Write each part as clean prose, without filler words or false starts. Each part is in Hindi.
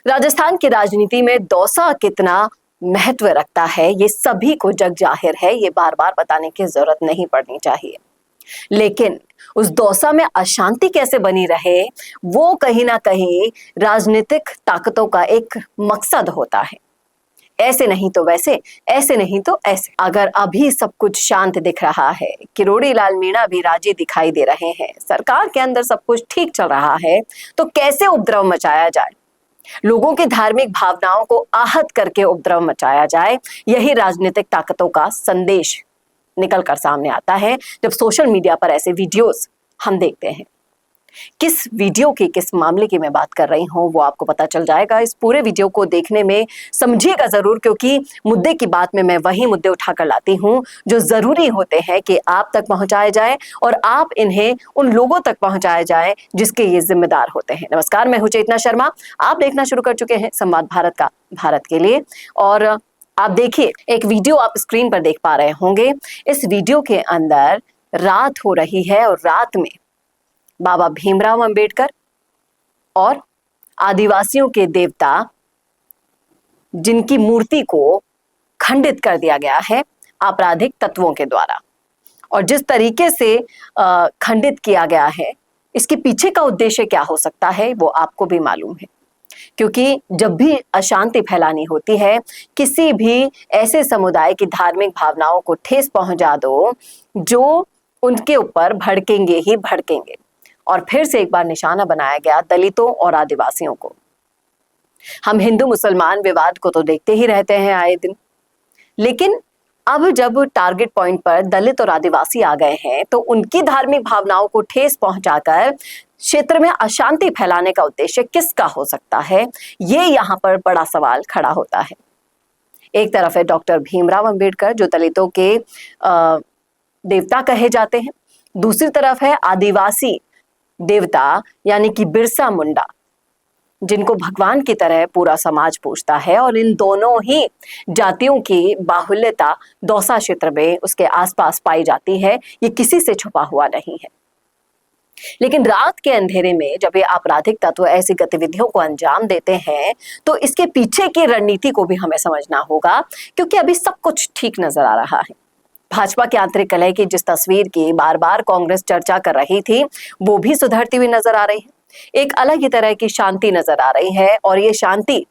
राजस्थान की राजनीति में दौसा कितना महत्व रखता है ये सभी को जग जाहिर है, ये बार बार बताने की जरूरत नहीं पड़नी चाहिए। लेकिन उस दौसा में अशांति कैसे बनी रहे, वो कहीं ना कहीं राजनीतिक ताकतों का एक मकसद होता है। ऐसे नहीं तो वैसे, ऐसे नहीं तो ऐसे। अगर अभी सब कुछ शांत दिख रहा है, किरोड़ी लाल मीणा भी राजी दिखाई दे रहे हैं, सरकार के अंदर सब कुछ ठीक चल रहा है, तो कैसे उपद्रव मचाया जाए, लोगों की धार्मिक भावनाओं को आहत करके उपद्रव मचाया जाए, यही राजनीतिक ताकतों का संदेश निकल कर सामने आता है जब सोशल मीडिया पर ऐसे वीडियोस हम देखते हैं। किस वीडियो की, किस मामले की मैं बात कर रही हूं वो आपको पता चल जाएगा। इस पूरे वीडियो को देखने में समझिएगा जरूर, क्योंकि मुद्दे की बात में मैं वही मुद्दे उठाकर लाती हूं जो जरूरी होते हैं कि आप तक पहुंचाए जाए और आप इन्हें उन लोगों तक पहुंचाए जाए जिसके ये जिम्मेदार होते हैं। नमस्कार, मैं हूं चेतना शर्मा। आप देखना शुरू कर चुके हैं संवाद भारत का, भारत के लिए। और आप देखिए, एक वीडियो आप स्क्रीन पर देख पा रहे होंगे। इस वीडियो के अंदर रात हो रही है और रात में बाबा भीमराव अंबेडकर और आदिवासियों के देवता जिनकी मूर्ति को खंडित कर दिया गया है आपराधिक तत्वों के द्वारा, और जिस तरीके से खंडित किया गया है, इसके पीछे का उद्देश्य क्या हो सकता है वो आपको भी मालूम है। क्योंकि जब भी अशांति फैलानी होती है, किसी भी ऐसे समुदाय की धार्मिक भावनाओं को ठेस पहुंचा दो जो उनके ऊपर भड़केंगे ही भड़केंगे। और फिर से एक बार निशाना बनाया गया दलितों और आदिवासियों को। हम हिंदू मुसलमान विवाद को तो देखते ही रहते हैं आए दिन, लेकिन अब जब टारगेट पॉइंट पर दलित और आदिवासी आ गए हैं तो उनकी धार्मिक भावनाओं को ठेस पहुंचाकर क्षेत्र में अशांति फैलाने का उद्देश्य किसका हो सकता है, ये यहाँ पर बड़ा सवाल खड़ा होता है। एक तरफ है डॉक्टर भीमराव अंबेडकर जो दलितों के देवता कहे जाते हैं, दूसरी तरफ है आदिवासी देवता यानी कि बिरसा मुंडा, जिनको भगवान की तरह पूरा समाज पूजता है। और इन दोनों ही जातियों की बाहुल्यता दौसा क्षेत्र में उसके आसपास पाई जाती है, ये किसी से छुपा हुआ नहीं है। लेकिन रात के अंधेरे में जब ये आपराधिक तत्व ऐसी गतिविधियों को अंजाम देते हैं तो इसके पीछे की रणनीति को भी हमें समझना होगा, क्योंकि अभी सब कुछ ठीक नजर आ रहा है। भाजपा की आंतरिक कलह की जिस तस्वीर की बार बार कांग्रेस चर्चा कर रही थी, वो भी सुधरती हुई नजर आ रही है। एक अलग ही तरह की शांति नजर आ रही है, और ये शांति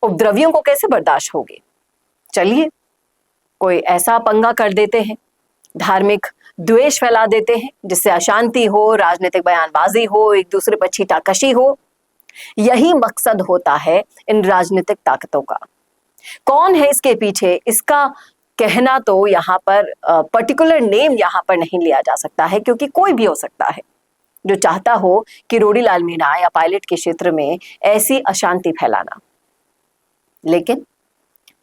उपद्रवियों को कैसे बर्दाश्त होगी। चलिए, कोई ऐसा पंगा कर देते हैं, धार्मिक द्वेष फैला देते हैं जिससे अशांति हो, राजनीतिक बयानबाजी हो, एक दूसरे पर छीटाकशी हो। यही मकसद होता है इन राजनीतिक ताकतों का। कौन है इसके पीछे, इसका कहना तो यहाँ पर पर्टिकुलर नेम यहाँ पर नहीं लिया जा सकता है, क्योंकि कोई भी हो सकता है जो चाहता हो किरोड़ी लाल मीणा या पायलट के क्षेत्र में ऐसी अशांति फैलाना। लेकिन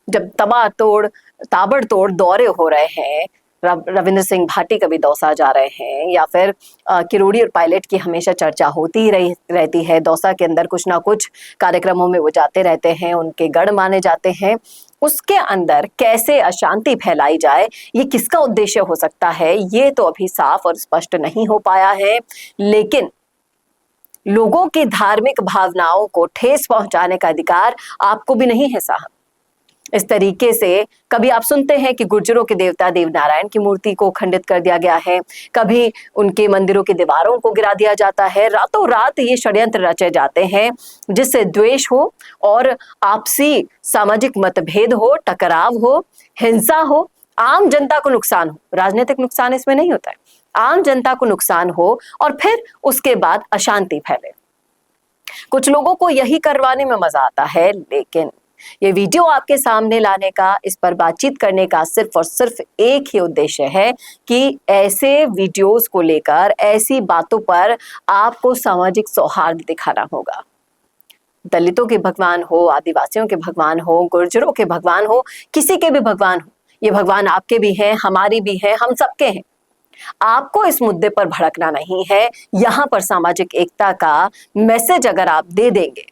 जब ताबड़तोड़ दौरे हो रहे हैं, रविंद्र सिंह भाटी कभी दौसा जा रहे हैं, या फिर किरोड़ी और पायलट की हमेशा चर्चा होती ही रहती है। दौसा के अंदर कुछ ना कुछ कार्यक्रमों में वो जाते रहते हैं, उनके गढ़ माने जाते हैं। उसके अंदर कैसे अशांति फैलाई जाए, ये किसका उद्देश्य हो सकता है, ये तो अभी साफ और स्पष्ट नहीं हो पाया है। लेकिन लोगों की धार्मिक भावनाओं को ठेस पहुंचाने का अधिकार आपको भी नहीं है साहब। इस तरीके से कभी आप सुनते हैं कि गुर्जरों के देवता देवनारायण की मूर्ति को खंडित कर दिया गया है, कभी उनके मंदिरों की दीवारों को गिरा दिया जाता है। रातों रात ये षड्यंत्र रचे जाते हैं जिससे द्वेष हो और आपसी सामाजिक मतभेद हो, टकराव हो, हिंसा हो, आम जनता को नुकसान हो। राजनीतिक नुकसान इसमें नहीं होता है, आम जनता को नुकसान हो और फिर उसके बाद अशांति फैले। कुछ लोगों को यही करवाने में मजा आता है, लेकिन ये वीडियो आपके सामने लाने का, इस पर बातचीत करने का सिर्फ और सिर्फ एक ही उद्देश्य है कि ऐसे वीडियोस को लेकर, ऐसी बातों पर आपको सामाजिक सौहार्द दिखाना होगा। दलितों के भगवान हो, आदिवासियों के भगवान हो, गुर्जरों के भगवान हो, किसी के भी भगवान हो, ये भगवान आपके भी हैं, हमारी भी हैं, हम सबके हैं। आपको इस मुद्दे पर भड़कना नहीं है। यहाँ पर सामाजिक एकता का मैसेज अगर आप दे देंगे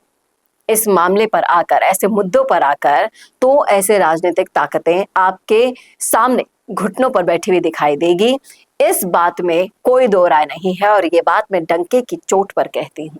इस मामले पर आकर, ऐसे मुद्दों पर आकर, तो ऐसे राजनीतिक ताकतें आपके सामने घुटनों पर बैठी हुई दिखाई देगी। इस बात में कोई दो राय नहीं है, और ये बात मैं डंके की चोट पर कहती हूँ।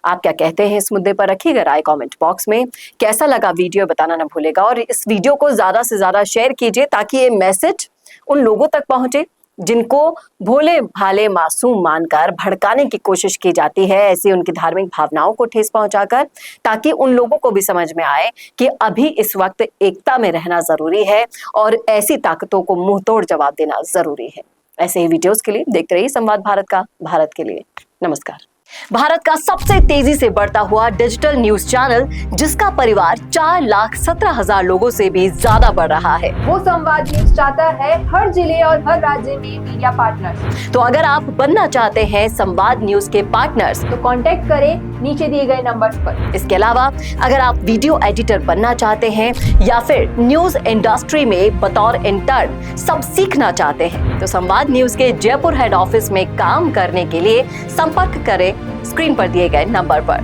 आप क्या कहते हैं इस मुद्दे पर? रखिएगा राय कमेंट बॉक्स में। कैसा लगा वीडियो बताना ना भूलेगा, और इस वीडियो को ज्यादा से ज्यादा शेयर कीजिए ताकि ये मैसेज उन लोगों तक पहुंचे जिनको भोले भाले मासूम मानकर भड़काने की कोशिश की जाती है, ऐसी उनकी धार्मिक भावनाओं को ठेस पहुंचाकर, ताकि उन लोगों को भी समझ में आए कि अभी इस वक्त एकता में रहना जरूरी है और ऐसी ताकतों को मुंहतोड़ जवाब देना जरूरी है। ऐसे ही वीडियोस के लिए देखते रहिए संवाद भारत का, भारत के लिए। नमस्कार। भारत का सबसे तेजी से बढ़ता हुआ डिजिटल न्यूज चैनल, जिसका परिवार 4,17,000 लोगों से भी ज्यादा बढ़ रहा है, वो संवाद न्यूज चाहता है हर जिले और हर राज्य में मीडिया पार्टनर्स। तो अगर आप बनना चाहते हैं संवाद न्यूज के पार्टनर्स, तो कांटेक्ट करें नीचे दिए गए नंबर्स पर। इसके अलावा अगर आप वीडियो एडिटर बनना चाहते हैं या फिर न्यूज इंडस्ट्री में बतौर इंटर्न सब सीखना चाहते हैं, तो संवाद न्यूज के जयपुर हेड ऑफिस में काम करने के लिए संपर्क करें स्क्रीन पर दिए गए नंबर पर।